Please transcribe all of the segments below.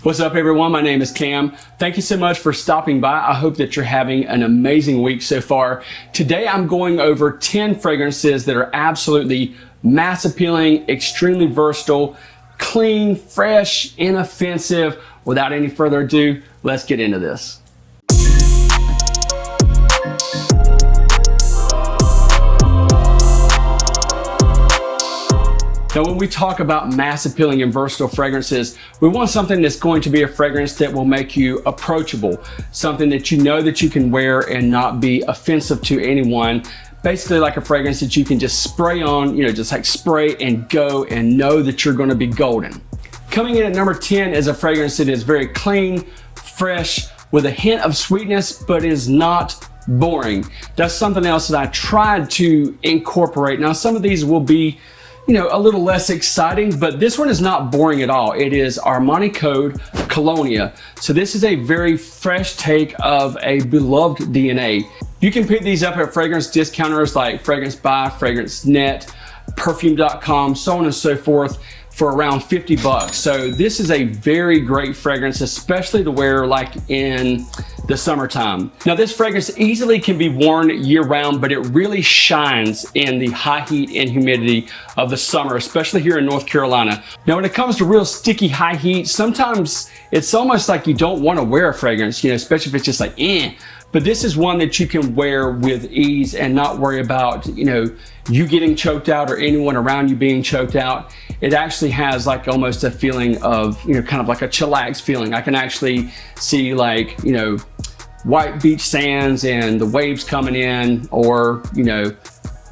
What's up everyone, my name is Cam. Thank you so much for stopping by. I hope that you're having an amazing week so far. Today I'm going over 10 fragrances that are absolutely mass appealing, extremely versatile, clean, fresh, inoffensive. Without any further ado, let's get into this. Now, when we talk about mass appealing and versatile fragrances, we want something that's going to be a fragrance that will make you approachable, something that you know that you can wear and not be offensive to anyone. Basically like a fragrance that you can just spray on, just like spray and go and know that you're gonna be golden. Coming in at number 10 is a fragrance that is very clean, fresh, with a hint of sweetness, but is not boring. That's something else that I tried to incorporate. Now, some of these will be a little less exciting, but this one is not boring at all. It is ARMANI Code COLONIA. So this is a very fresh take of a beloved DNA. You can pick these up at fragrance discounters like Fragrance Buy, Fragrance Net, Perfume.com, so on and so forth, for around 50 bucks. So this is a very great fragrance, especially to wear like in the summertime. Now this fragrance easily can be worn year round, but it really shines in the high heat and humidity of the summer, especially here in North Carolina. Now when it comes to real sticky high heat, sometimes it's almost like you don't want to wear a fragrance, especially if it's just like, But this is one that you can wear with ease and not worry about, you getting choked out or anyone around you being choked out. It actually has like almost a feeling of, kind of like a chillax feeling. I can actually see like, white beach sands and the waves coming in, or,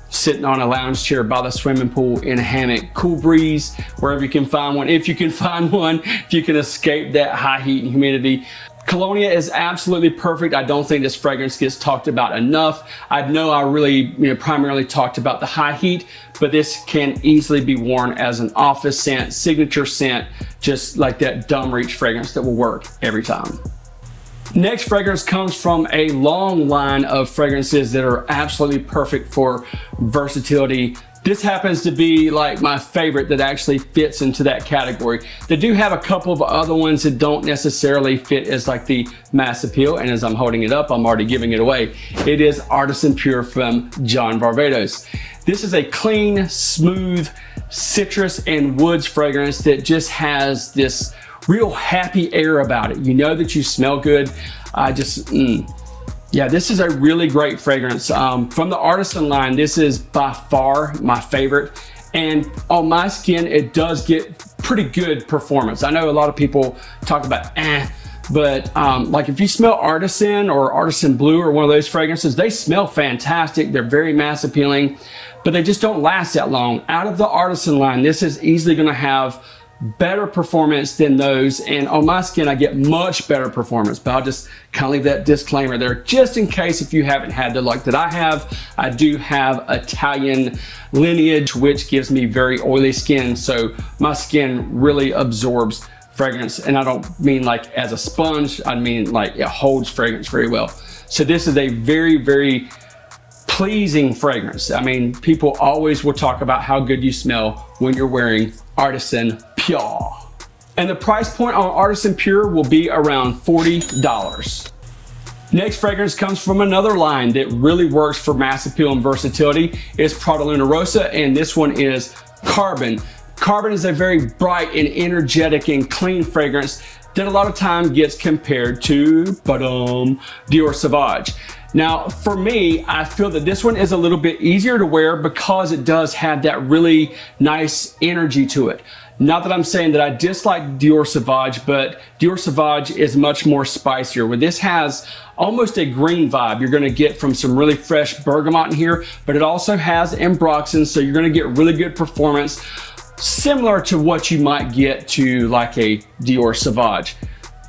sitting on a lounge chair by the swimming pool in a hammock, cool breeze, wherever you can find one. If you can find one, if you can escape that high heat and humidity. Colonia is absolutely perfect. I don't think this fragrance gets talked about enough. I know I really primarily talked about the high heat, but this can easily be worn as an office scent, signature scent, just like that dumb reach fragrance that will work every time. Next fragrance comes from a long line of fragrances that are absolutely perfect for versatility. This happens to be like my favorite that actually fits into that category. They do have a couple of other ones that don't necessarily fit as like the mass appeal, and as I'm holding it up, I'm already giving it away. It is Artisan Pure from John VARVATOS. This is a clean, smooth, citrus and woods fragrance that just has this real happy air about it. You know that you smell good. Yeah, this is a really great fragrance. From the Artisan line, this is by far my favorite. And on my skin, it does get pretty good performance. I know a lot of people talk about but like if you smell Artisan or Artisan Blue or one of those fragrances, they smell fantastic. They're very mass appealing, but they just don't last that long. Out of the Artisan line, this is easily gonna have better performance than those, and on my skin I get much better performance, but I'll just kind of leave that disclaimer there just in case if you haven't had the luck that I have. I do have Italian lineage, which gives me very oily skin, so my skin really absorbs fragrance, and I don't mean like as a sponge, I mean like it holds fragrance very well. So this is a very, very pleasing fragrance. I mean, people always will talk about how good you smell when you're wearing Artisan Pure. And the price point on Artisan Pure will be around $40. Next fragrance comes from another line that really works for mass appeal and versatility. It's PRADA ROSSA, and this one is Carbon. Carbon is a very bright and energetic and clean fragrance that a lot of time gets compared to Dior Sauvage. Now, for me, I feel that this one is a little bit easier to wear because it does have that really nice energy to it. Not that I'm saying that I dislike Dior Sauvage, but Dior Sauvage is much more spicier. Where this has almost a green vibe. You're gonna get from some really fresh bergamot in here, but it also has ambroxan, so you're gonna get really good performance, similar to what you might get to like a Dior Sauvage.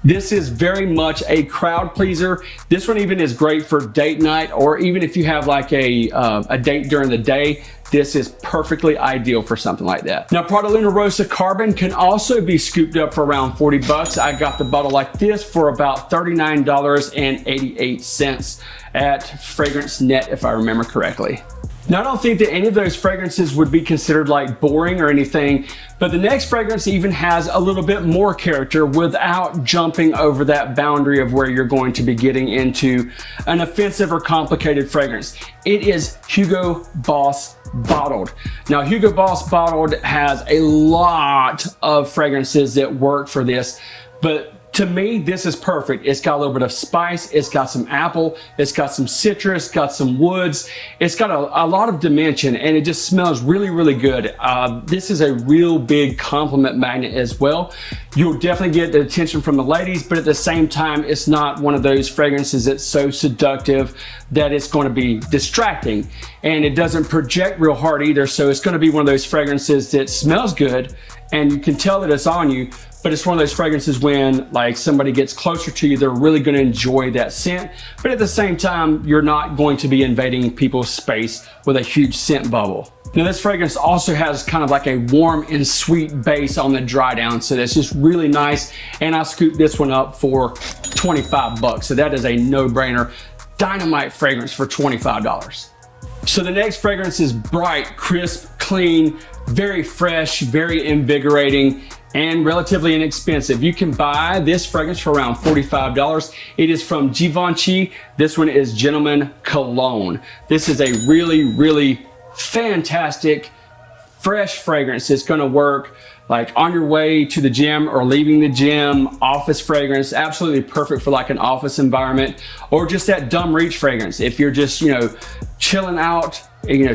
This is very much a crowd pleaser. This one even is great for date night, or even if you have like a date during the day, this is perfectly ideal for something like that. Now, PRADA ROSSA Carbon can also be scooped up for around 40 bucks. I got the bottle like this for about $39.88 at Fragrance Net, if I remember correctly. Now, I don't think that any of those fragrances would be considered like boring or anything, but the next fragrance even has a little bit more character without jumping over that boundary of where you're going to be getting into an offensive or complicated fragrance. It is Hugo Boss Bottled. Now, Hugo Boss Bottled has a lot of fragrances that work for this, but to me, this is perfect. It's got a little bit of spice, it's got some apple, it's got some citrus, got some woods, it's got a lot of dimension, and it just smells really, really good. This is a real big compliment magnet as well. You'll definitely get the attention from the ladies, but at the same time, it's not one of those fragrances that's so seductive that it's going to be distracting, and it doesn't project real hard either. So it's going to be one of those fragrances that smells good and you can tell that it's on you, but it's one of those fragrances when like somebody gets closer to you, they're really going to enjoy that scent. But at the same time, you're not going to be invading people's space with a huge scent bubble. Now, this fragrance also has kind of like a warm and sweet base on the dry down, so that's just really nice. And I scooped this one up for 25 bucks, so that is a no-brainer. Dynamite fragrance for $25. So the next fragrance is bright, crisp, clean, very fresh, very invigorating, and relatively inexpensive. You can buy this fragrance for around $45. It is from Givenchy. This one is Gentleman Cologne. This is a really, really fantastic, fresh fragrance. It's gonna work like on your way to the gym or leaving the gym, office fragrance, absolutely perfect for like an office environment, or just that dumb reach fragrance. If you're just, chilling out,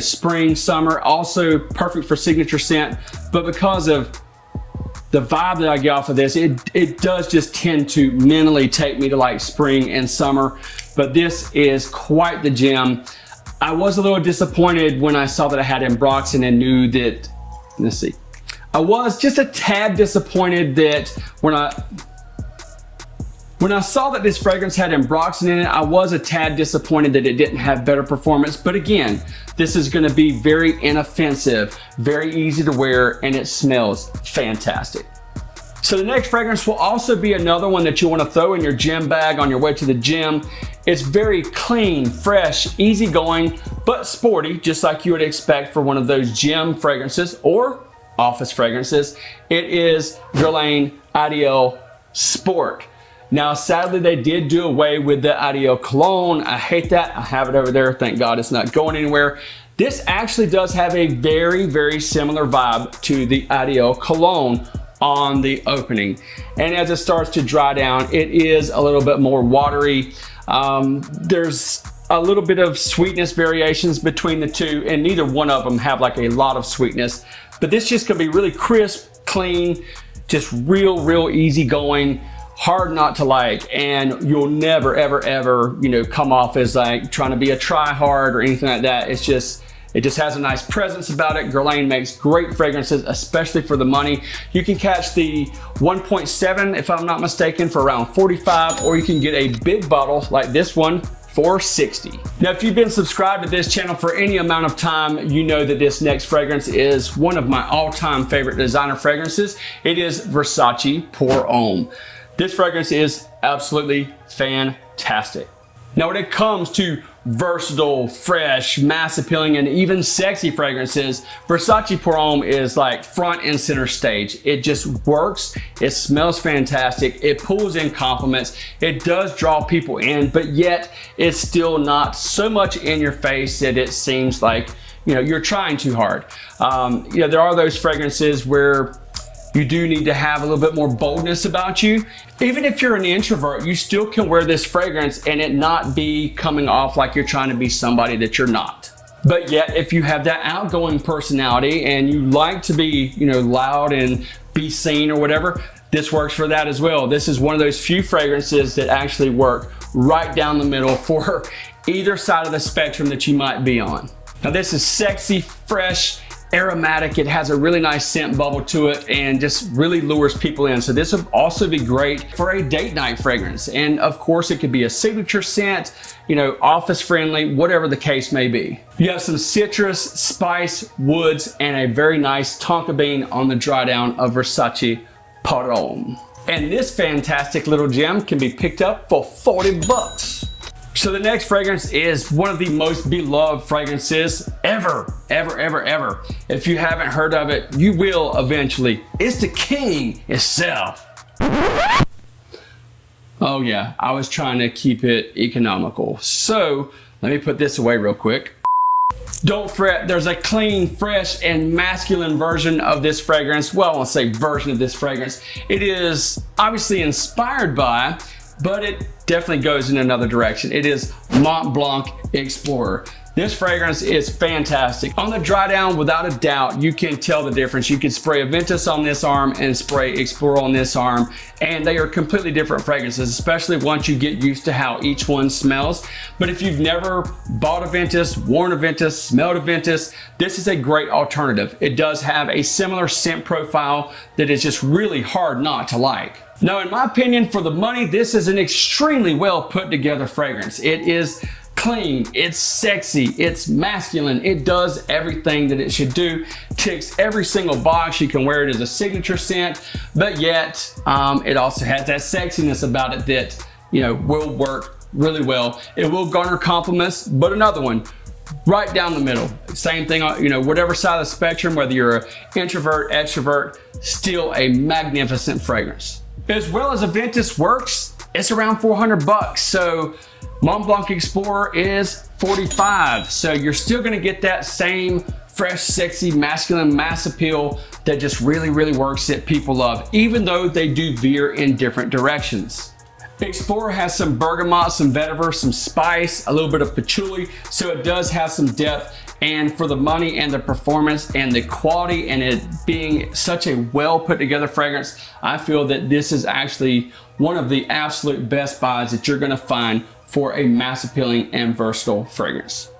spring, summer, also perfect for signature scent. But because of the vibe that I get off of this, it does just tend to mentally take me to like spring and summer, but this is quite the gem. I was a little disappointed when I saw that I had Ambroxan and knew that, let's see. I was just a tad disappointed that when I saw that this fragrance had Ambroxan in it, I was a tad disappointed that it didn't have better performance. But again, this is gonna be very inoffensive, very easy to wear, and it smells fantastic. So the next fragrance will also be another one that you wanna throw in your gym bag on your way to the gym. It's very clean, fresh, easygoing, but sporty, just like you would expect for one of those gym fragrances or office fragrances. It is Guerlain Ideal Sport. Now, sadly, they did do away with the Ideal Cologne. I hate that. I have it over there. Thank God it's not going anywhere. This actually does have a very, very similar vibe to the Ideal Cologne on the opening. And as it starts to dry down, it is a little bit more watery. There's a little bit of sweetness variations between the two, and neither one of them have like a lot of sweetness. But this just gonna be really crisp, clean, just real easy going, hard not to like, and you'll never, ever, come off as like trying to be a try hard or anything like that. It just has a nice presence about it. Guerlain makes great fragrances, especially for the money. You can catch the 1.7, if I'm not mistaken, for around $45, or you can get a big bottle like this one for $60. Now, if you've been subscribed to this channel for any amount of time, you know that this next fragrance is one of my all-time favorite designer fragrances. It is Versace Pour Homme. This fragrance is absolutely fantastic. Now, when it comes to versatile, fresh, mass appealing, and even sexy fragrances, Versace Pour Homme is like front and center stage. It just works. It smells fantastic. It pulls in compliments. It does draw people in, but yet it's still not so much in your face that it seems like, you're trying too hard. There are those fragrances where you do need to have a little bit more boldness about you. Even if you're an introvert, you still can wear this fragrance and it not be coming off like you're trying to be somebody that you're not. But yet, if you have that outgoing personality and you like to be, loud and be seen or whatever, this works for that as well. This is one of those few fragrances that actually work right down the middle for either side of the spectrum that you might be on. Now, this is sexy, fresh, aromatic. It has a really nice scent bubble to it and just really lures people in. So this would also be great for a date night fragrance. And of course, it could be a signature scent, office friendly, whatever the case may be. You have some citrus, spice, woods, and a very nice tonka bean on the dry down of Versace Pour Homme. And this fantastic little gem can be picked up for $40. So So the next fragrance is one of the most beloved fragrances ever. If you haven't heard of it, you will eventually. It's the king itself. Oh yeah, I was trying to keep it economical. So let me put this away real quick. Don't fret, there's a clean, fresh, and masculine version of this fragrance. Well, I won't say version of this fragrance. It is obviously inspired by, but it definitely goes in another direction. It is Mont Blanc Explorer. This fragrance is fantastic. On the dry down, without a doubt, you can tell the difference. You can spray a VERSACE on this arm and spray Explorer on this arm, and they are completely different fragrances, especially once you get used to how each one smells. But if you've never bought a VERSACE, worn a VERSACE, smelled a VERSACE, this is a great alternative. It does have a similar scent profile that is just really hard not to like. Now, in my opinion, for the money, this is an extremely well put together fragrance. It is clean, it's sexy, it's masculine, it does everything that it should do, ticks every single box. You can wear it as a signature scent, but yet it also has that sexiness about it that, you know, will work really well. It will garner compliments, but another one, right down the middle. Same thing, you know, whatever side of the spectrum, whether you're an introvert, extrovert, still a magnificent fragrance. As well as a VERSACE works, it's around 400 bucks. So Mont Blanc Explorer is 45. So you're still gonna get that same fresh, sexy, masculine mass appeal that just really works that people love, even though they do veer in different directions. Explorer has some bergamot, some vetiver, some spice, a little bit of patchouli, so it does have some depth. And for the money and the performance and the quality and it being such a well put together fragrance, I feel that this is actually one of the absolute best buys that you're gonna find for a mass appealing and versatile fragrance.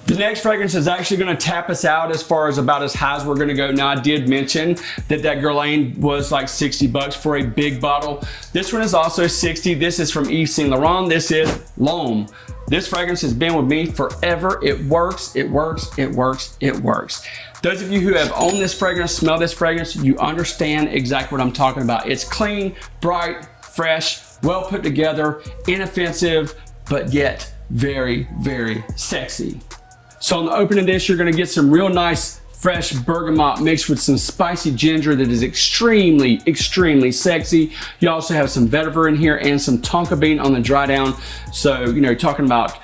The next fragrance is actually gonna tap us out as far as about as high as we're gonna go. Now, I did mention that Guerlain was like 60 bucks for a big bottle. This one is also 60. This is from Yves Saint Laurent. This is L'Homme. This fragrance has been with me forever. It works, it works, it works, it works. Those of you who have owned this fragrance, smell this fragrance, you understand exactly what I'm talking about. It's clean, bright, fresh, well put together, inoffensive, but yet very sexy. So on the opening dish, you're gonna get some real nice fresh bergamot mixed with some spicy ginger that is extremely sexy. You also have some vetiver in here and some tonka bean on the dry down. So, you know, talking about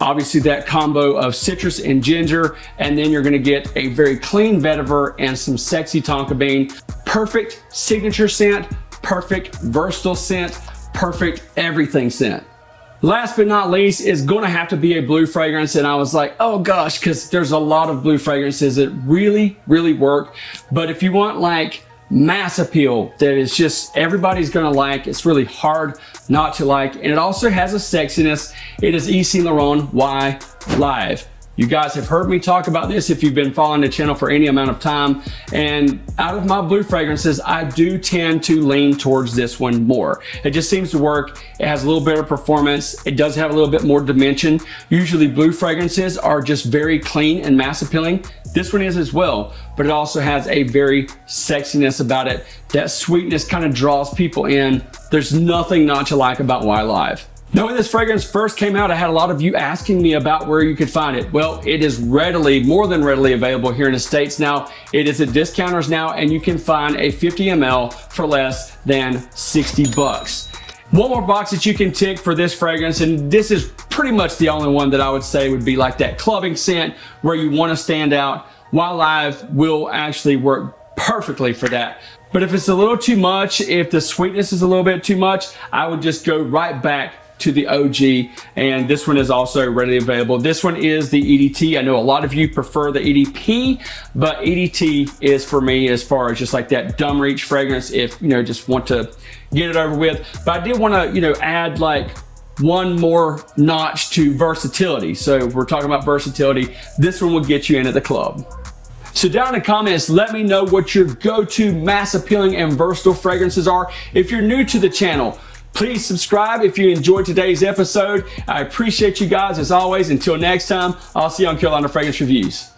obviously that combo of citrus and ginger, and then you're gonna get a very clean vetiver and some sexy tonka bean. Perfect signature scent, perfect versatile scent, perfect everything scent. Last but not least is gonna have to be a blue fragrance, and I was like, oh gosh, because there's a lot of blue fragrances that really work. But if you want like mass appeal that is just everybody's gonna like, it's really hard not to like, and it also has a sexiness. It is Yves Saint Laurent Y Live. You guys have heard me talk about this if you've been following the channel for any amount of time. And out of my blue fragrances, I do tend to lean towards this one more. It just seems to work. It has a little bit of performance. It does have a little bit more dimension. Usually blue fragrances are just very clean and mass appealing. This one is as well, but it also has a very sexiness about it. That sweetness kind of draws people in. There's nothing not to like about Y Live. Now, when this fragrance first came out, I had a lot of you asking me about where you could find it. Well, it is more than readily available here in the States now. It is at discounters now, and you can find a 50 ml for less than 60 bucks. One more box that you can tick for this fragrance, and this is pretty much the only one that I would say would be like that clubbing scent where you want to stand out. Y Live will actually work perfectly for that. But if it's a little too much, if the sweetness is a little bit too much, I would just go right back to the OG, and this one is also readily available. This one is the EDT. I know a lot of you prefer the EDP, but EDT is for me as far as just like that dumb reach fragrance if you know just want to get it over with. But I did want to add like one more notch to versatility. So we're talking about versatility. This one will get you in at the club. So down in the comments, let me know what your go-to mass appealing and versatile fragrances are. If you're new to the channel, please subscribe if you enjoyed today's episode. I appreciate you guys as always. Until next time, I'll see you on Carolina Fragrance Reviews.